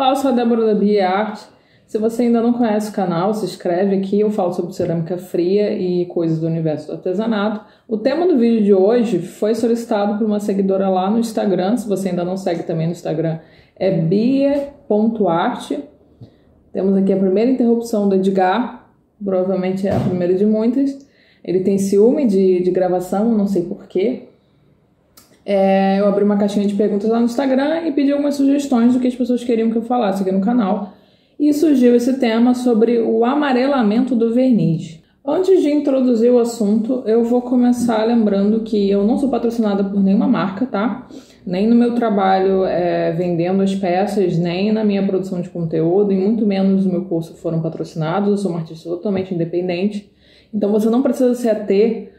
Olá, eu sou a Débora da Bia Arte. Se você ainda não conhece o canal, se inscreve aqui. Eu falo sobre cerâmica fria e coisas do universo do artesanato. O tema do vídeo de hoje foi solicitado por uma seguidora lá no Instagram. Se você ainda não segue também no Instagram, é bia.arte. Temos aqui a primeira interrupção do Edgar. Provavelmente é a primeira de muitas. Ele tem ciúme de gravação, não sei porquê. Eu abri uma caixinha de perguntas lá no Instagram e pedi algumas sugestões do que as pessoas queriam que eu falasse aqui no canal. E surgiu esse tema sobre o amarelamento do verniz. Antes de introduzir o assunto, eu vou começar lembrando que eu não sou patrocinada por nenhuma marca, tá? Nem no meu trabalho vendendo as peças, nem na minha produção de conteúdo, e muito menos no meu curso foram patrocinados. Eu sou uma artista totalmente independente. Então você não precisa se ater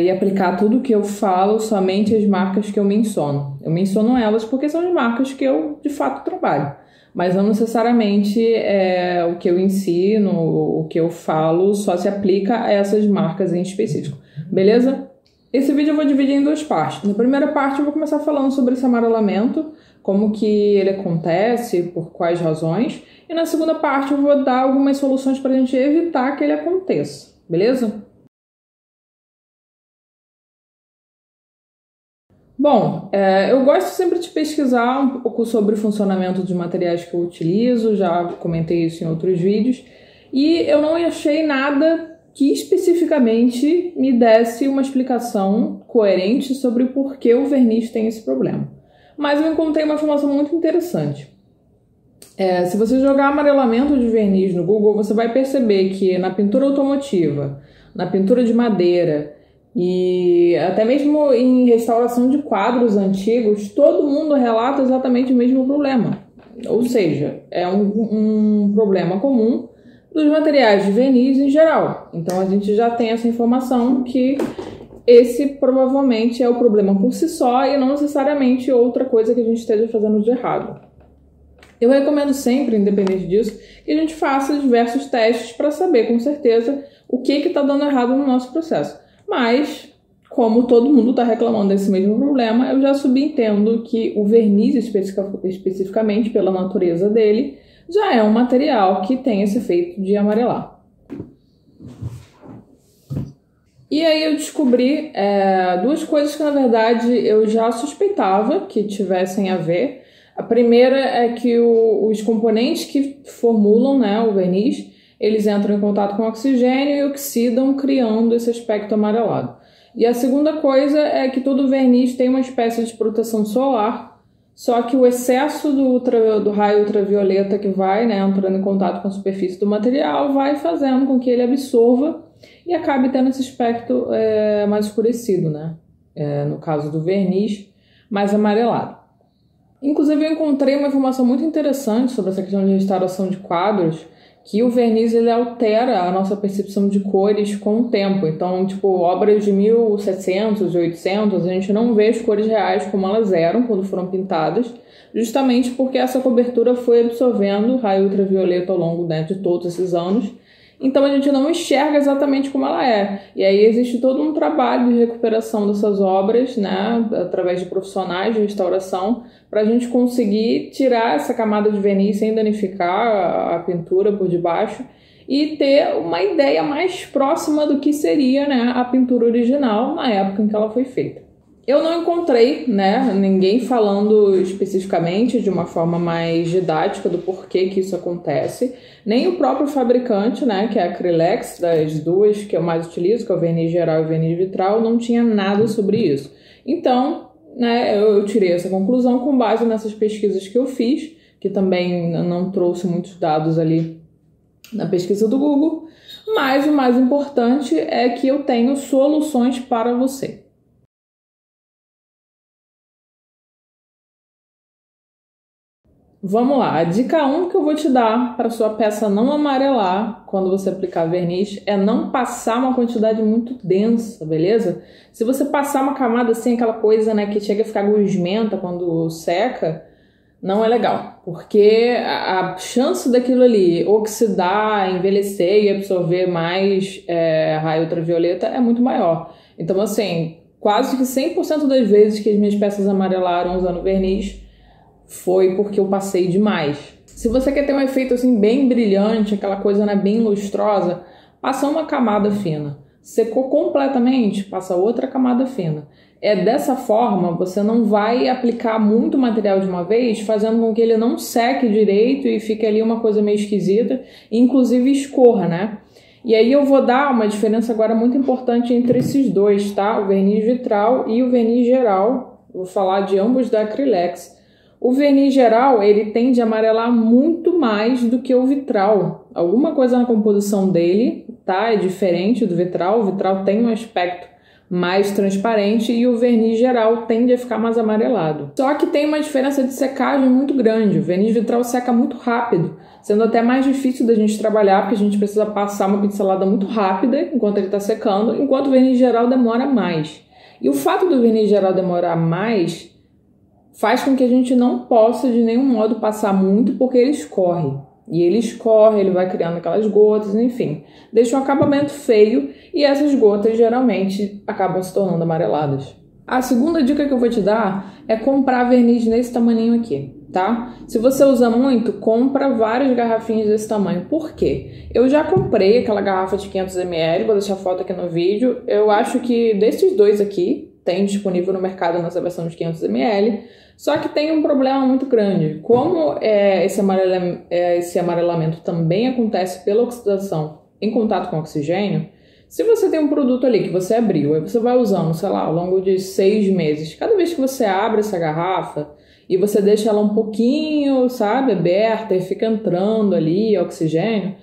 e aplicar tudo que eu falo somente às marcas que eu menciono. Eu menciono elas porque são as marcas que eu de fato trabalho, mas não necessariamente o que eu ensino, o que eu falo só se aplica a essas marcas em específico, beleza? Esse vídeo eu vou dividir em duas partes. Na primeira parte eu vou começar falando sobre esse amarelamento, como que ele acontece, por quais razões, e na segunda parte eu vou dar algumas soluções para a gente evitar que ele aconteça, beleza? Bom, eu gosto sempre de pesquisar um pouco sobre o funcionamento dos materiais que eu utilizo, já comentei isso em outros vídeos, e eu não achei nada que especificamente me desse uma explicação coerente sobre o porquê o verniz tem esse problema. Mas eu encontrei uma informação muito interessante. Se você jogar amarelamento de verniz no Google, você vai perceber que na pintura automotiva, na pintura de madeira, e até mesmo em restauração de quadros antigos, todo mundo relata exatamente o mesmo problema. Ou seja, é um problema comum dos materiais de verniz em geral. Então a gente já tem essa informação que esse provavelmente é o problema por si só e não necessariamente outra coisa que a gente esteja fazendo de errado. Eu recomendo sempre, independente disso, que a gente faça diversos testes para saber com certeza o que está dando errado no nosso processo. Mas, como todo mundo está reclamando desse mesmo problema, eu já subentendo que o verniz, especificamente pela natureza dele, já é um material que tem esse efeito de amarelar. E aí eu descobri duas coisas que, na verdade, eu já suspeitava que tivessem a ver. A primeira é que os componentes que formulam, né, o verniz, eles entram em contato com o oxigênio e oxidam, criando esse aspecto amarelado. E a segunda coisa é que todo verniz tem uma espécie de proteção solar, só que o excesso do raio ultravioleta que vai, né, entrando em contato com a superfície do material vai fazendo com que ele absorva e acabe tendo esse aspecto mais escurecido, né? No caso do verniz, mais amarelado. Inclusive eu encontrei uma informação muito interessante sobre essa questão de restauração de quadros, que o verniz ele altera a nossa percepção de cores com o tempo. Então, tipo, obras de 1700 e 800, a gente não vê as cores reais como elas eram quando foram pintadas, justamente porque essa cobertura foi absorvendo raio ultravioleta ao longo, né, de todos esses anos. Então a gente não enxerga exatamente como ela é. E aí existe todo um trabalho de recuperação dessas obras, né, através de profissionais de restauração, para a gente conseguir tirar essa camada de verniz sem danificar a pintura por debaixo e ter uma ideia mais próxima do que seria, né, a pintura original na época em que ela foi feita. Eu não encontrei, né, ninguém falando especificamente de uma forma mais didática do porquê que isso acontece, nem o próprio fabricante, né, que é a Acrylex, das duas que eu mais utilizo, que é o verniz geral e o verniz vitral, não tinha nada sobre isso. Então, né, eu tirei essa conclusão com base nessas pesquisas que eu fiz, que também não trouxe muitos dados ali na pesquisa do Google, mas o mais importante é que eu tenho soluções para você. Vamos lá, a dica 1 que eu vou te dar para sua peça não amarelar quando você aplicar verniz é não passar uma quantidade muito densa, beleza? Se você passar uma camada assim, aquela coisa, né, que chega a ficar gosmenta quando seca, não é legal, porque a chance daquilo ali oxidar, envelhecer e absorver mais raio ultravioleta é muito maior. Então, assim, quase que 100% das vezes que as minhas peças amarelaram usando verniz, foi porque eu passei demais. Se você quer ter um efeito assim bem brilhante, aquela coisa, né, bem lustrosa, passa uma camada fina. Secou completamente, passa outra camada fina. Dessa forma, você não vai aplicar muito material de uma vez, fazendo com que ele não seque direito e fique ali uma coisa meio esquisita, inclusive escorra, né? E aí eu vou dar uma diferença agora muito importante entre esses dois, tá? O verniz vitral e o verniz geral. Vou falar de ambos da Acrylex. O verniz geral, ele tende a amarelar muito mais do que o vitral. Alguma coisa na composição dele, tá? É diferente do vitral. O vitral tem um aspecto mais transparente e o verniz geral tende a ficar mais amarelado. Só que tem uma diferença de secagem muito grande. O verniz vitral seca muito rápido, sendo até mais difícil da gente trabalhar, porque a gente precisa passar uma pincelada muito rápida enquanto ele está secando, enquanto o verniz geral demora mais. E o fato do verniz geral demorar mais faz com que a gente não possa de nenhum modo passar muito, porque ele escorre. E ele escorre, ele vai criando aquelas gotas, enfim. Deixa um acabamento feio e essas gotas geralmente acabam se tornando amareladas. A segunda dica que eu vou te dar é comprar verniz nesse tamaninho aqui, tá? Se você usa muito, compra várias garrafinhas desse tamanho. Por quê? Eu já comprei aquela garrafa de 500 ml, vou deixar a foto aqui no vídeo. Eu acho que desses dois aqui, tem disponível no mercado nessa versão de 500 ml, só que tem um problema muito grande. Como esse amarelamento também acontece pela oxidação em contato com oxigênio, se você tem um produto ali que você abriu, aí você vai usando, sei lá, ao longo de 6 meses, cada vez que você abre essa garrafa e você deixa ela um pouquinho, sabe, aberta e fica entrando ali oxigênio,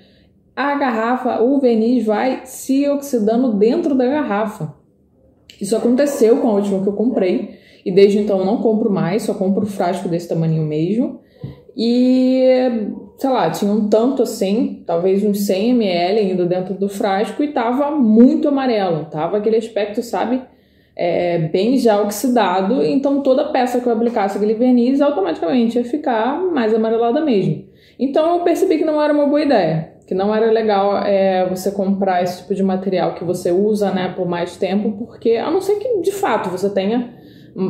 a garrafa, o verniz vai se oxidando dentro da garrafa. Isso aconteceu com a última que eu comprei. E desde então eu não compro mais, só compro frasco desse tamanho mesmo. E, sei lá, tinha um tanto assim, talvez uns 100 ml ainda dentro do frasco e tava muito amarelo. Tava aquele aspecto, sabe, bem já oxidado. Então toda peça que eu aplicasse aquele verniz automaticamente ia ficar mais amarelada mesmo. Então eu percebi que não era uma boa ideia. Que não era legal você comprar esse tipo de material que você usa, né, por mais tempo. Porque, a não ser que de fato você tenha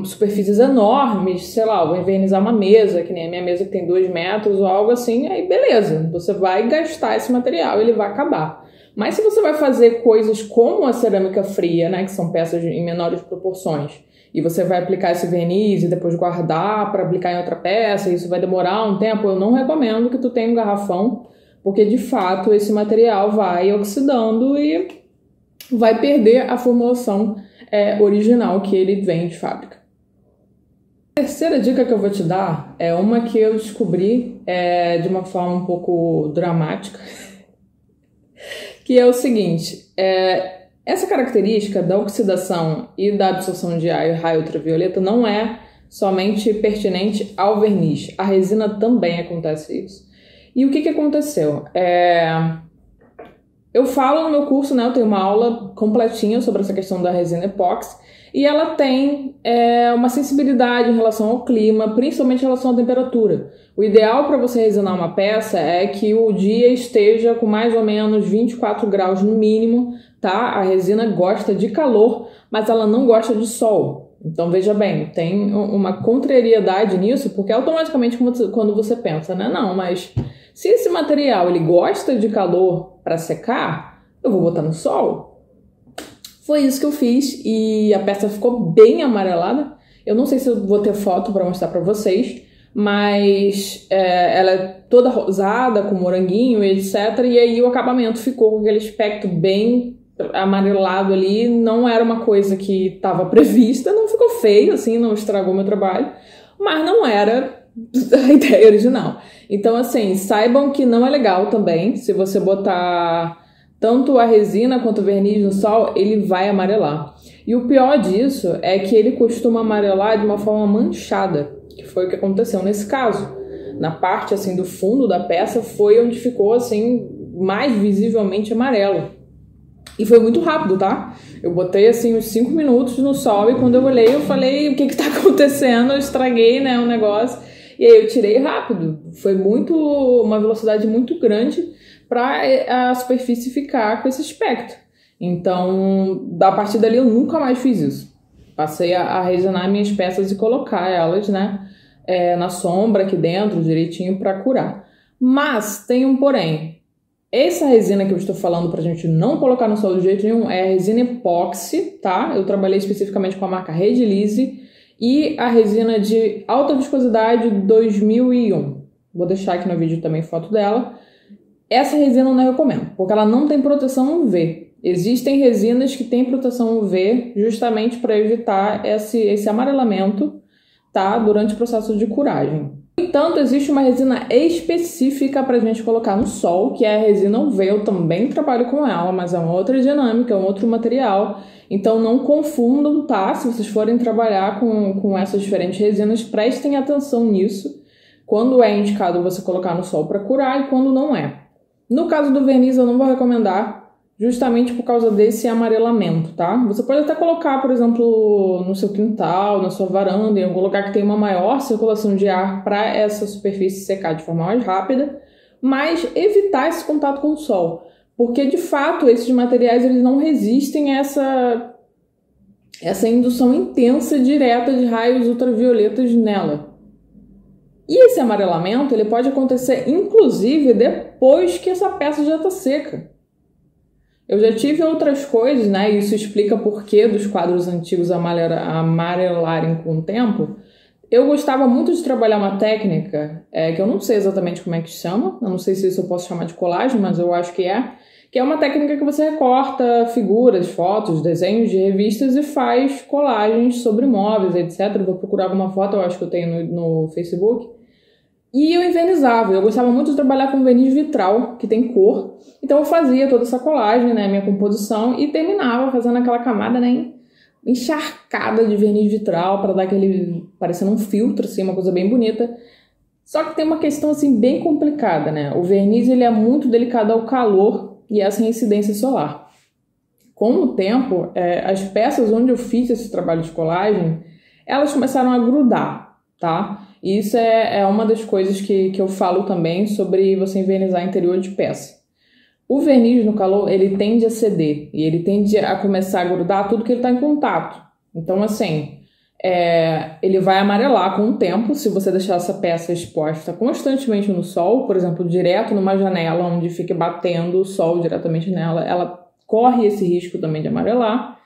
superfícies enormes, sei lá, vou envernizar uma mesa, que nem a minha mesa que tem 2 metros ou algo assim, aí beleza, você vai gastar esse material e ele vai acabar. Mas se você vai fazer coisas como a cerâmica fria, né, que são peças em menores proporções, e você vai aplicar esse verniz e depois guardar para aplicar em outra peça, e isso vai demorar um tempo, eu não recomendo que tu tenha um garrafão, porque de fato esse material vai oxidando e vai perder a formulação original que ele vem de fábrica. A terceira dica que eu vou te dar é uma que eu descobri de uma forma um pouco dramática, que é o seguinte, essa característica da oxidação e da absorção de raio ultravioleta não é somente pertinente ao verniz, a resina também acontece isso. E o que aconteceu? Eu falo no meu curso, né, eu tenho uma aula completinha sobre essa questão da resina epóxi e ela tem uma sensibilidade em relação ao clima, principalmente em relação à temperatura. O ideal para você resinar uma peça é que o dia esteja com mais ou menos 24 graus no mínimo, tá? A resina gosta de calor, mas ela não gosta de sol. Então veja bem, tem uma contrariedade nisso, porque automaticamente quando você pensa, né, não, mas se esse material ele gosta de calor para secar, eu vou botar no sol. Foi isso que eu fiz e a peça ficou bem amarelada. Eu não sei se eu vou ter foto para mostrar para vocês, mas ela é toda rosada, com moranguinho e etc. E aí o acabamento ficou com aquele aspecto bem amarelado ali. Não era uma coisa que estava prevista, não ficou feio, assim, não estragou meu trabalho, mas não era a ideia original. Então, assim, saibam que não é legal também, se você botar tanto a resina quanto o verniz no sol, ele vai amarelar. E o pior disso é que ele costuma amarelar de uma forma manchada, que foi o que aconteceu nesse caso. Na parte, assim, do fundo da peça foi onde ficou, assim, mais visivelmente amarelo. E foi muito rápido, tá? Eu botei, assim, uns 5 minutos no sol e quando eu olhei, eu falei, o que que tá acontecendo? Eu estraguei, né, o negócio. E aí eu tirei rápido. Foi uma velocidade muito grande para a superfície ficar com esse aspecto. Então, a partir dali eu nunca mais fiz isso. Passei a resinar minhas peças e colocar elas, né, na sombra aqui dentro, direitinho, para curar. Mas tem um porém. Essa resina que eu estou falando pra gente não colocar no sol de jeito nenhum é a resina epóxi, tá? Eu trabalhei especificamente com a marca Redilize e a resina de alta viscosidade 2001. Vou deixar aqui no vídeo também foto dela. Essa resina eu não recomendo, porque ela não tem proteção UV. Existem resinas que têm proteção UV justamente para evitar esse amarelamento, tá? Durante o processo de curagem. No entanto, existe uma resina específica para a gente colocar no sol, que é a resina UV. Eu também trabalho com ela, mas é uma outra dinâmica, é um outro material. Então não confundam, tá? Se vocês forem trabalhar com essas diferentes resinas, prestem atenção nisso. Quando é indicado você colocar no sol para curar e quando não é. No caso do verniz, eu não vou recomendar, justamente por causa desse amarelamento, tá? Você pode até colocar, por exemplo, no seu quintal, na sua varanda, em algum lugar que tenha uma maior circulação de ar para essa superfície secar de forma mais rápida, mas evitar esse contato com o sol, porque de fato esses materiais eles não resistem a essa indução intensa direta de raios ultravioletas nela. E esse amarelamento ele pode acontecer inclusive depois que essa peça já está seca. Eu já tive outras coisas, né? E isso explica por que dos quadros antigos amarelarem com o tempo. Eu gostava muito de trabalhar uma técnica, que eu não sei exatamente como é que chama, eu não sei se isso eu posso chamar de colagem, mas eu acho que é uma técnica que você recorta figuras, fotos, desenhos de revistas e faz colagens sobre móveis, etc. Eu vou procurar alguma foto, eu acho que eu tenho no Facebook. E eu envernizava, eu gostava muito de trabalhar com verniz vitral, que tem cor. Então eu fazia toda essa colagem, né, minha composição, e terminava fazendo aquela camada, né, encharcada de verniz vitral para dar aquele, parecendo um filtro, assim, uma coisa bem bonita. Só que tem uma questão, assim, bem complicada, né? O verniz, ele é muito delicado ao calor e essa incidência solar. Com o tempo, as peças onde eu fiz esse trabalho de colagem, elas começaram a grudar, tá? E isso é uma das coisas que eu falo também sobre você envernizar interior de peça. O verniz no calor, ele tende a ceder e ele tende a começar a grudar tudo que ele está em contato. Então, assim, ele vai amarelar com o tempo se você deixar essa peça exposta constantemente no sol, por exemplo, direto numa janela onde fique batendo o sol diretamente nela, ela corre esse risco também de amarelar.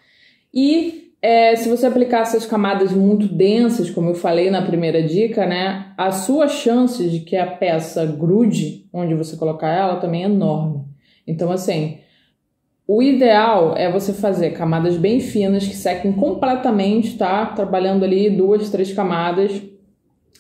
E se você aplicar essas camadas muito densas, como eu falei na primeira dica, né, a sua chance de que a peça grude onde você colocar ela também é enorme. Então, assim, o ideal é você fazer camadas bem finas que sequem completamente, tá? Trabalhando ali 2, 3 camadas,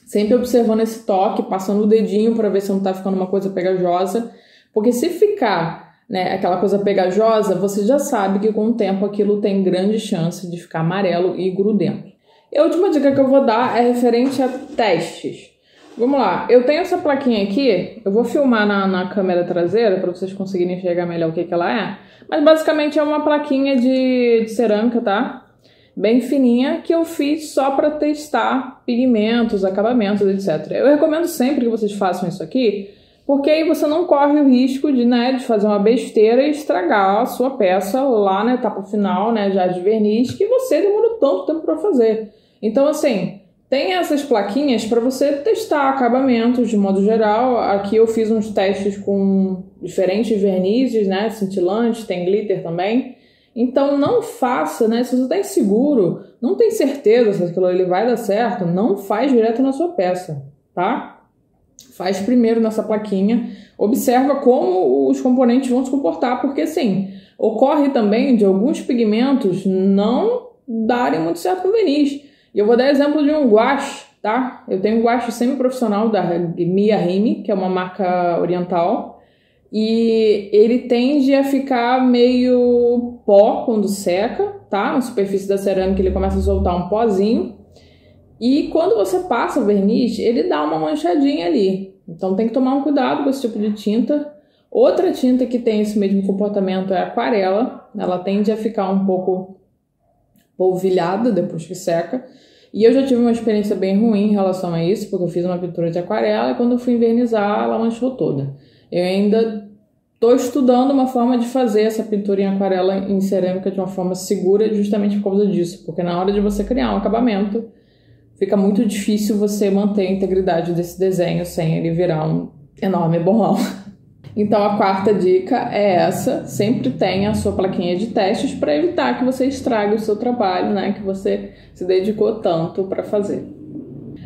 sempre observando esse toque, passando o dedinho para ver se não tá ficando uma coisa pegajosa, porque se ficar, né, aquela coisa pegajosa, você já sabe que com o tempo aquilo tem grande chance de ficar amarelo e grudento. E a última dica que eu vou dar é referente a testes. Vamos lá, eu tenho essa plaquinha aqui, eu vou filmar na câmera traseira para vocês conseguirem enxergar melhor o que ela é, mas basicamente é uma plaquinha de cerâmica, tá? Bem fininha, que eu fiz só para testar pigmentos, acabamentos, etc. Eu recomendo sempre que vocês façam isso aqui, porque aí você não corre o risco de fazer uma besteira e estragar a sua peça lá na etapa final, né, já de verniz, que você demorou tanto tempo para fazer. Então, assim, tem essas plaquinhas para você testar acabamentos de modo geral. Aqui eu fiz uns testes com diferentes vernizes, né, cintilantes, tem glitter também. Então não faça, né, se você está inseguro, não tem certeza se aquilo ali vai dar certo, não faz direto na sua peça, tá? Faz primeiro nessa plaquinha, observa como os componentes vão se comportar, porque assim, ocorre também de alguns pigmentos não darem muito certo com verniz. E eu vou dar exemplo de um guache, tá? Eu tenho um guache semi-profissional da Mia Rimi, que é uma marca oriental, e ele tende a ficar meio pó quando seca, tá? Na superfície da cerâmica ele começa a soltar um pozinho, e quando você passa o verniz, ele dá uma manchadinha ali. Então tem que tomar um cuidado com esse tipo de tinta. Outra tinta que tem esse mesmo comportamento é a aquarela, ela tende a ficar um pouco polvilhada depois que seca. E eu já tive uma experiência bem ruim em relação a isso, porque eu fiz uma pintura de aquarela e quando eu fui envernizar, ela manchou toda. Eu ainda estou estudando uma forma de fazer essa pintura em aquarela em cerâmica de uma forma segura justamente por causa disso, porque na hora de você criar um acabamento, fica muito difícil você manter a integridade desse desenho sem ele virar um enorme borrão. Então a quarta dica é essa: sempre tenha a sua plaquinha de testes para evitar que você estrague o seu trabalho, né, que você se dedicou tanto para fazer.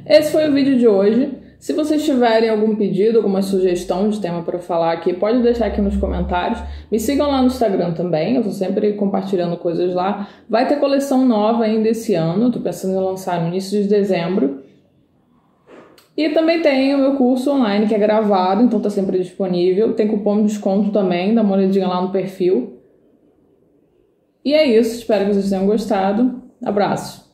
Esse foi o vídeo de hoje. Se vocês tiverem algum pedido, alguma sugestão de tema para eu falar aqui, pode deixar aqui nos comentários. Me sigam lá no Instagram também, eu estou sempre compartilhando coisas lá. Vai ter coleção nova ainda esse ano, estou pensando em lançar no início de dezembro. E também tem o meu curso online, que é gravado, então está sempre disponível. Tem cupom de desconto também, dá uma olhadinha lá no perfil. E é isso, espero que vocês tenham gostado. Abraço!